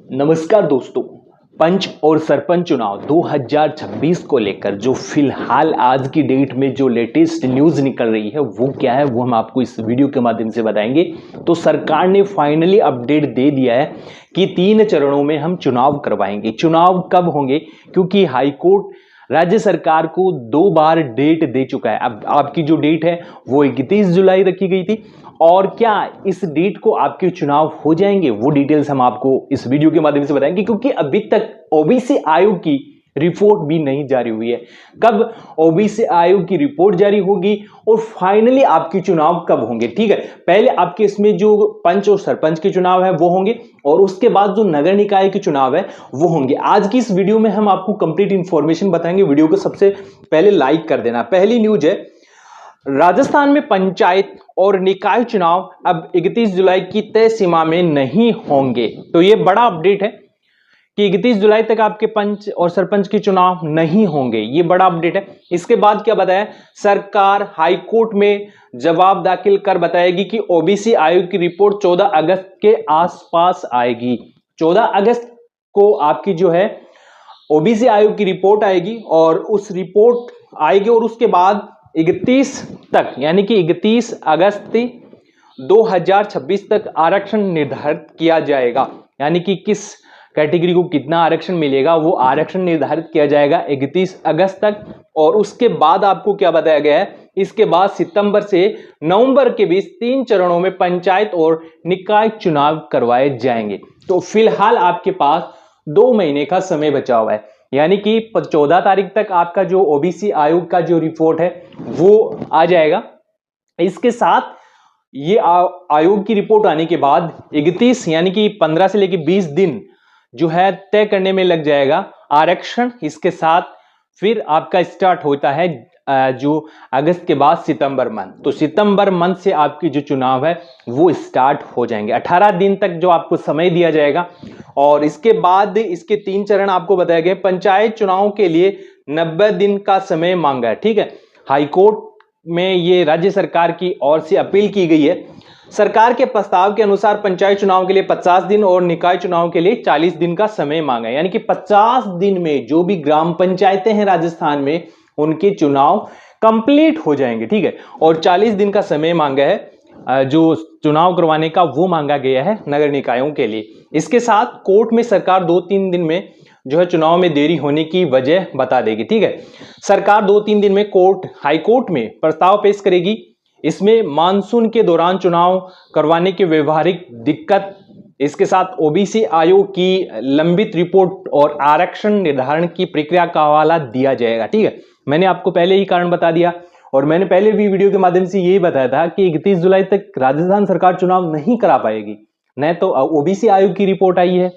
नमस्कार दोस्तों। पंच और सरपंच चुनाव 2026 को लेकर जो फिलहाल आज की डेट में जो लेटेस्ट न्यूज़ निकल रही है वो क्या है, वो हम आपको इस वीडियो के माध्यम से बताएंगे। तो सरकार ने फाइनली अपडेट दे दिया है कि 3 चरणों में हम चुनाव करवाएंगे। चुनाव कब होंगे, क्योंकि हाईकोर्ट राज्य सरकार को 2 बार डेट दे चुका है। अब आपकी जो डेट है वो 31 जुलाई रखी गई थी, और क्या इस डेट को आपके चुनाव हो जाएंगे वो डिटेल्स हम आपको इस वीडियो के माध्यम से बताएंगे, क्योंकि अभी तक ओबीसी आयोग की रिपोर्ट भी नहीं जारी हुई है। कब ओबीसी आयोग की रिपोर्ट जारी होगी और फाइनली आपके चुनाव कब होंगे, ठीक है। पहले आपके इसमें जो पंच और सरपंच के चुनाव है वो होंगे, और उसके बाद जो नगर निकाय के चुनाव है वो होंगे। आज की इस वीडियो में हम आपको कंप्लीट इंफॉर्मेशन बताएंगे। वीडियो को सबसे पहले लाइक कर देना। पहली न्यूज है, राजस्थान में पंचायत और निकाय चुनाव अब 31 जुलाई की तय सीमा में नहीं होंगे। तो ये बड़ा अपडेट है कि 31 जुलाई तक आपके पंच और सरपंच के चुनाव नहीं होंगे। ये बड़ा अपडेट है। इसके बाद क्या बताया, सरकार हाईकोर्ट में जवाब दाखिल कर बताएगी कि ओबीसी आयोग की रिपोर्ट 14 अगस्त के आसपास आएगी। 14 अगस्त को आपकी जो है ओबीसी आयोग की रिपोर्ट आएगी, और उस रिपोर्ट आएगी और उसके बाद 31 तक, यानी कि 31 अगस्त 2026 तक आरक्षण निर्धारित किया जाएगा। यानी कि किस कैटेगरी को कितना आरक्षण मिलेगा वो आरक्षण निर्धारित किया जाएगा 31 अगस्त तक। और उसके बाद आपको क्या बताया गया है, इसके बाद सितंबर से नवंबर के बीच 3 चरणों में पंचायत और निकाय चुनाव करवाए जाएंगे। तो फिलहाल आपके पास 2 महीने का समय बचा हुआ है, यानी कि 14 तारीख तक आपका जो ओबीसी आयोग का जो रिपोर्ट है वो आ जाएगा। इसके साथ ये आयोग की रिपोर्ट आने के बाद 31 यानी कि 15 से लेकर 20 दिन जो है तय करने में लग जाएगा आरक्षण। इसके साथ फिर आपका स्टार्ट होता है जो अगस्त के बाद सितंबर मंथ। तो सितंबर मंथ से आपकी जो चुनाव है वो स्टार्ट हो जाएंगे। 18 दिन तक जो आपको समय दिया जाएगा, और इसके बाद इसके 3 चरण आपको बताए गए। पंचायत चुनाव के लिए 90 दिन का समय मांगा है, ठीक है। हाईकोर्ट में ये राज्य सरकार की ओर से अपील की गई है। सरकार के प्रस्ताव के अनुसार पंचायत चुनाव के लिए 50 दिन और निकाय चुनाव के लिए 40 दिन का समय मांगा है। यानी कि 50 दिन में जो भी ग्राम पंचायतें हैं राजस्थान में उनके चुनाव कंप्लीट हो जाएंगे, ठीक है। और 40 दिन का समय मांगा है जो चुनाव करवाने का, वो मांगा गया है नगर निकायों के लिए। इसके साथ कोर्ट में सरकार 2-3 दिन में जो है चुनाव में देरी होने की वजह बता देगी, ठीक है। सरकार 2-3 दिन में हाईकोर्ट में प्रस्ताव पेश करेगी। इसमें मानसून के दौरान चुनाव करवाने की व्यवहारिक दिक्कत, इसके साथ ओबीसी आयोग की लंबित रिपोर्ट और आरक्षण निर्धारण की प्रक्रिया का हवाला दिया जाएगा, ठीक है। मैंने आपको पहले ही कारण बता दिया, और मैंने पहले भी वीडियो के माध्यम से यही बताया था कि 31 जुलाई तक राजस्थान सरकार चुनाव नहीं करा पाएगी। न तो ओबीसी आयोग की रिपोर्ट आई है,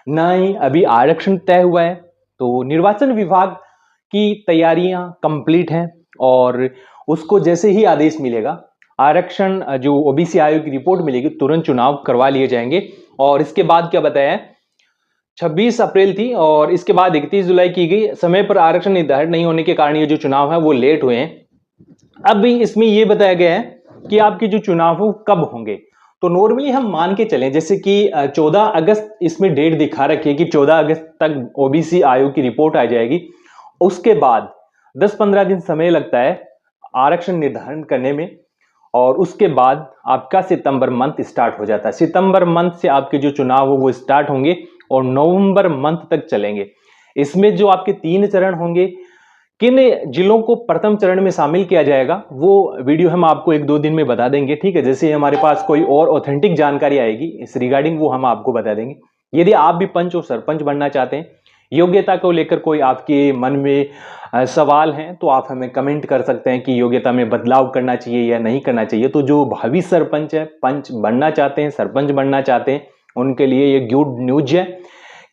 न ही अभी आरक्षण तय हुआ है। तो निर्वाचन विभाग की तैयारियां कंप्लीट हैं, और उसको जैसे ही आदेश मिलेगा, आरक्षण जो ओबीसी आयोग की रिपोर्ट मिलेगी, तुरंत चुनाव करवा लिए जाएंगे। और इसके बाद क्या बताया है, 26 अप्रैल थी और इसके बाद 31 जुलाई की गई। समय पर आरक्षण निर्धारित नहीं होने के कारण ये जो चुनाव है वो लेट हुए हैं। अब भी इसमें यह बताया गया है कि आपके जो चुनाव हो कब होंगे। तो नॉर्मली हम मान के चलें, जैसे कि 14 अगस्त इसमें डेट दिखा रखी है कि 14 अगस्त तक ओबीसी आयोग की रिपोर्ट आ जाएगी। उसके बाद 10-15 दिन समय लगता है आरक्षण निर्धारण करने में, और उसके बाद आपका सितंबर मंथ स्टार्ट हो जाता है। सितंबर मंथ से आपके जो चुनाव हो वो स्टार्ट होंगे और नवंबर मंथ तक चलेंगे। इसमें जो आपके 3 चरण होंगे, किन जिलों को प्रथम चरण में शामिल किया जाएगा वो वीडियो हम आपको 1-2 दिन में बता देंगे, ठीक है। जैसे हमारे पास कोई और ऑथेंटिक जानकारी आएगी इस रिगार्डिंग, वो हम आपको बता देंगे। यदि आप भी पंच और सरपंच बनना चाहते हैं, योग्यता को लेकर कोई आपके मन में सवाल हैं, तो आप हमें कमेंट कर सकते हैं कि योग्यता में बदलाव करना चाहिए या नहीं करना चाहिए। तो जो भावी सरपंच है, पंच बनना चाहते हैं, सरपंच बनना चाहते हैं, उनके लिए ये गुड न्यूज है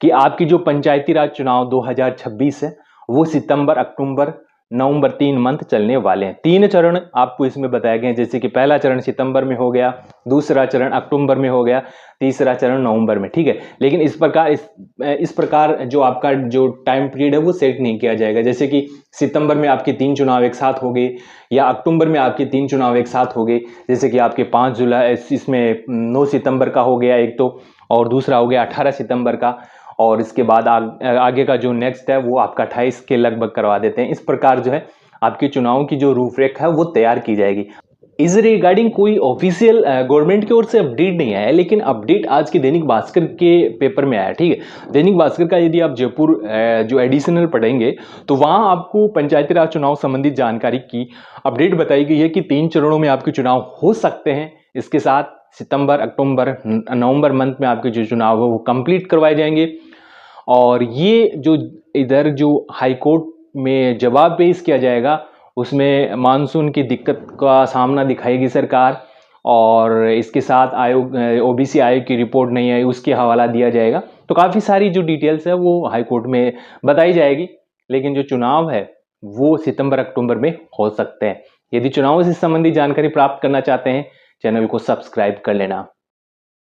कि आपकी जो पंचायती राज चुनाव 2026 है वो सितंबर, अक्टूबर, नवंबर 3 मंथ चलने वाले हैं। 3 चरण आपको इसमें बताया गया है, जैसे कि पहला चरण सितंबर में हो गया, दूसरा चरण अक्टूबर में हो गया, तीसरा चरण नवंबर में, ठीक है। लेकिन इस प्रकार जो आपका जो टाइम पीरियड है वो सेट नहीं किया जाएगा, जैसे कि सितंबर में आपके 3 चुनाव एक साथ हो गए या अक्टूबर में आपके 3 चुनाव एक साथ हो गए, जैसे कि आपके 5 जुलाई इसमें 9 सितंबर का हो गया एक तो, और दूसरा हो गया 18 सितंबर का, और इसके बाद आगे का जो नेक्स्ट है वो आपका 28 के लगभग करवा देते हैं। इस प्रकार जो है आपके चुनाव की जो रूपरेखा है वो तैयार की जाएगी। इस रिगार्डिंग कोई ऑफिशियल गवर्नमेंट की ओर से अपडेट नहीं आया है, लेकिन अपडेट आज के दैनिक भास्कर के पेपर में आया, ठीक है। दैनिक भास्कर का यदि आप जयपुर जो एडिशनल पढ़ेंगे तो वहां आपको पंचायती राज चुनाव संबंधित जानकारी की अपडेट बताई गई है कि 3 चरणों में आपके चुनाव हो सकते हैं। इसके साथ सितंबर, अक्टूबर, नवंबर मंथ में आपके जो चुनाव है वो कंप्लीट करवाए जाएंगे। और ये जो इधर जो हाईकोर्ट में जवाब पेश किया जाएगा उसमें मानसून की दिक्कत का सामना दिखाएगी सरकार, और इसके साथ आयोग ओबीसी आयोग की रिपोर्ट नहीं आई उसके हवाला दिया जाएगा। तो काफ़ी सारी जो डिटेल्स है वो हाईकोर्ट में बताई जाएगी, लेकिन जो चुनाव है वो सितंबर अक्टूबर में हो सकते हैं। यदि चुनावों से संबंधित जानकारी प्राप्त करना चाहते हैं चैनल को सब्सक्राइब कर लेना।